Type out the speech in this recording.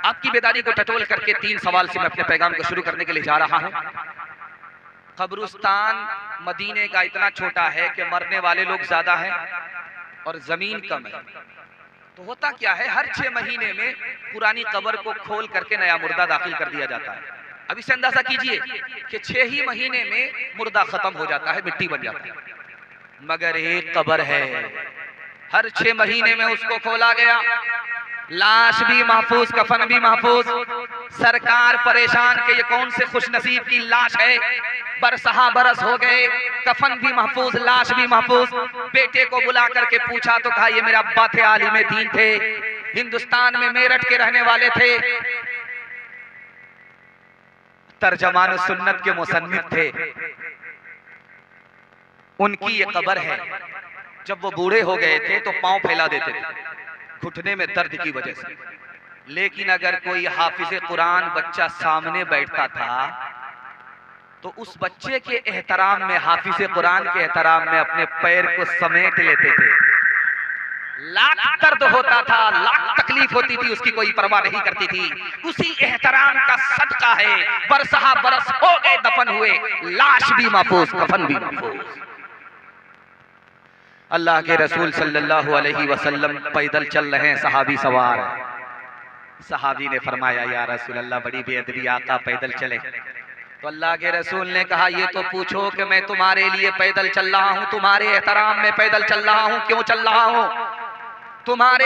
आपकी बेदारी को टटोल करके 3 सवाल से मैं अपने पैगाम को शुरू करने के लिए जा रहा हूं। कब्रिस्तान मदीने का इतना छोटा है कि मरने वाले लोग ज्यादा हैं और जमीन कम है। तो होता क्या है, हर 6 महीने में पुरानी कब्र को खोल करके नया मुर्दा दाखिल कर दिया जाता है। अब इसे अंदाजा कीजिए कि 6 ही महीने में मुर्दा खत्म हो जाता है, मिट्टी बन जाती है। मगर एक कब्र है, हर 6 महीने में उसको खोला गया, लाश भी महफूज, कफन भी महफूज। सरकार परेशान कि ये कौन से खुश नसीब की लाश है, बरसहा बरस हो गए, कफन भी महफूज, लाश भी महफूज। बेटे को बुला करके पूछा तो कहा ये मेरे अब्बा थे, आलिम दीन थे, हिंदुस्तान में मेरठ के रहने वाले थे, तर्जमान सुन्नत के मुसन्निफ थे, उनकी ये कब्र है। जब वो बूढ़े हो गए थे तो पांव फैला देते थे घुटने में दर्द की वजह से। लेकिन अगर कोई हाफिज कुरान बच्चा सामने बैठता था तो उस बच्चे के एहतराम में, हाफिज कुरान के एहतराम में अपने पैर को समेट लेते थे। लाख दर्द होता था, लाख तकलीफ होती थी, उसकी कोई परवाह नहीं करती थी। उसी एहतराम का सदका है, बरसहा बरस हो गए, दफन हुए, लाश भी महफूज, कफन भी महफूज। अल्लाह के रसूल सल्लल्लाहु अलैहि वसल्लम पैदल चल रहे हैं, सहाबी सवार। सहाबी ने फरमाया या रसूल अल्लाह, बड़ी बेअदबी, आका पैदल चले। तो अल्लाह के रसूल ने कहा ये तो पूछो कि मैं तुम्हारे लिए पैदल चल रहा हूँ, तुम्हारे एहतराम में पैदल चल रहा हूँ, क्यों चल रहा हूँ? तुम्हारे